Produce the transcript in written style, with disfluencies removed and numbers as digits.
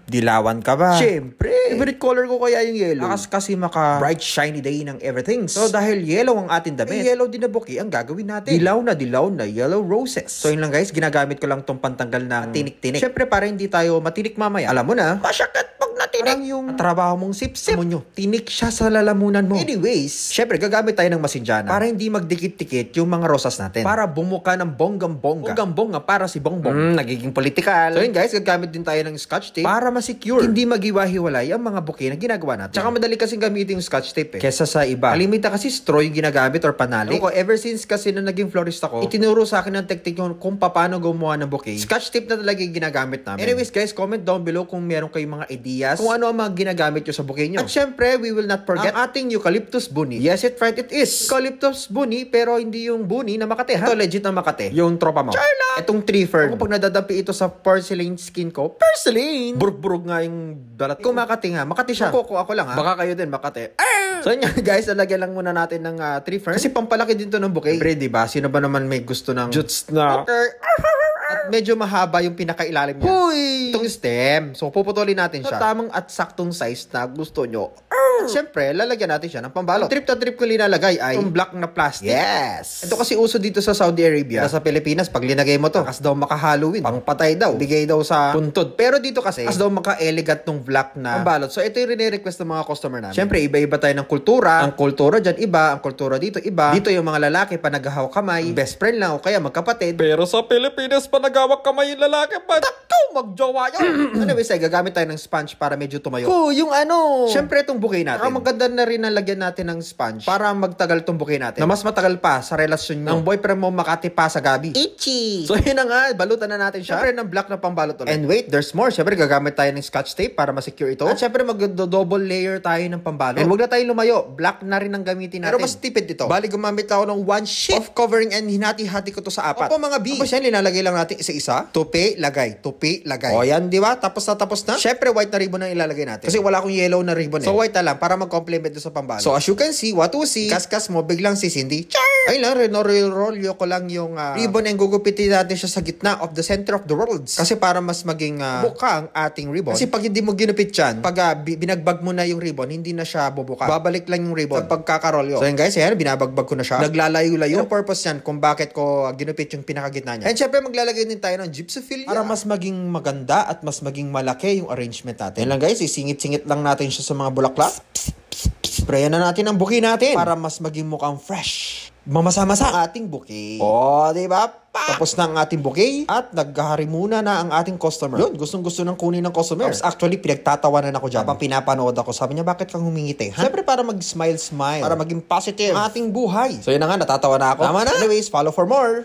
Dilawan ka ba? Siyempre. Favorite color ko kaya yung yellow. Lakas kasi maka Bright shiny day ng everything. So dahil yellow ang ating damit, yellow din na bouquet ang gagawin natin. dilaw na yellow roses. So yun lang guys, ginagamit ko lang tong pantanggal ng tinik-tinik. Siyempre para hindi tayo matinik mamaya. Alam mo na, Pasyakat pag natinik. parang yung trabaho mong sip-sip. Amo nyo. Tinik siya sa lalamunan mo. Anyways, Siyempre gagamit tayo ng masinjana. para hindi magdikit-dikit yung mga rosas natin. para bumuka ng bonggam-bongga. Bonggam-bongga para si Bongbong. Nagiging political. So yun guys, gagamit din tayo ng scotch tape para ma-secure. hindi magiwa-hiwalay ang mga bouquet na ginagawa natin. Tsaka madali kasing gamitin yung scotch tape Kesa sa iba. Kalimita kasi straw yung ginagamit or panali. Ako, ever since kasi nung naging florist ako, itinuro sa akin ng technique kung paano gumawa ng bouquet. Scotch tape na talaga yung ginagamit namin. Anyways guys, comment down below kung meron kayong mga ideas kung ano ang mga ginagamit nyo sa bouquet nyo. At syempre, we will not forget ang ating eucalyptus bunny. Yes, it right, it is. Eucalyptus bunny, pero hindi yung bunny na Makati, ha? Ito legit na Makati. Yung tropa mo. Charlotte! Itong tree fern. Ako pag nadadampi ito sa porcelain skin ko, porcelain! Burug-burug nga yung balat ko. Kung Makati nga, Makati siya. Ako lang, ha? Baka kayo din, Makati. So yun nga, guys, lalagyan lang muna natin ng tree fern. Kasi pampalaki din to ng bouquet. Siyempre, diba? Sino ba naman may gusto ng Juts na. Okay. At medyo mahaba yung pinakailalim niya. Huy! Itong stem. So, puputulin natin Sa siya. tamang at saktong size na gusto nyo. At syempre, lalagyan natin siya ng pambalot. Ang trip na trip ko linalagay ay Itong black na plastic. yes! Ito kasi uso dito sa Saudi Arabia. Sa Pilipinas, pag linagay mo to, As daw maka-Halloween. pangpatay daw. Bigay daw sa Puntod. Pero dito kasi, As daw maka-elegant tong black na pambalot. So, ito yung rene-request ng mga customer namin. Siyempre, iba-iba tayo ng kultura. ang kultura dyan iba, ang kultura dito iba. Dito yung mga lalaki pa naghahaw kamay, best friend lang o kaya magkapatid. pero sa Pilipinas pa nagawak kamay yung lalaki pa. Takto, magjowa yun. Anyways, ay gagamit tayo ng sponge para medyo tumayo. Yung ano. Siyempre, itong bouquet natin. Ang maganda na rin na lagyan natin ng sponge para magtagal itong bouquet natin. na mas matagal pa sa relasyon nyo. Ang boyfriend mo Makati pa sa gabi. Itchy. So, yun na nga, balutan na natin siya. Siyempre, ng black na pambalot ulit. And wait, there's more. Siyempre, gagamit tayo ng scotch tape para ma-secure ito. At syempre, mag-double layer tayo ng pambalot. And huwag na tayo lumayo. Black na rin ang gamitin natin. Pero mas tipid ito. Bali, gumamit ako ng one sheet of covering and hinati-hati ko to sa apat. Opo, mga B. Tapos yan, linalagay lang natin isa-isa. Tupi, lagay. Tupi, lagay. O yan, di ba? Tapos na. Siyempre, white na ribbon ang ilalagay natin. Kasi wala akong yellow na ribbon So, white na lang para mag-complement doon sa pambalot. So, as you can see, what to see, Kaskas mo, biglang sisindi. Char! ay lang, rolyo ko lang yung Ribbon and gugupitin natin siya sa gitna of the center of the worlds. kasi para mas maging buka ang ating ribbon. Kasi pag hindi mo ginupit yan, pag binagbag mo na yung ribbon, hindi na siya bubuka. babalik lang yung ribbon. Sa pagkakarolyo. So yun guys, ayan, binabagbag ko na siya. Naglalayo-layo. Yung purpose yan kung bakit ko ginupit yung pinakagitna niya. And syempre, maglalagay din tayo ng gypsophilia Para para mas maging maganda at mas maging malaki yung arrangement natin. Yan lang guys, isingit-singit lang natin siya sa mga bulaklak. Sprayan na natin ang bouquet natin Para mas maging mukhang fresh. mamasa-masa ang ating bouquet. Di ba? Tapos na ang ating bouquet at naghahari muna na ang ating customer. Yun, gustong-gusto ng kunin ng customer. Tapos actually, pinagtatawanan ako dyan. Habang pinapanood ako, sabi niya, bakit kang humingiti? Ha? Siyempre para mag-smile-smile. Para maging positive ang ating buhay. So yun na nga, natatawa na ako. Tama na. Anyways, follow for more.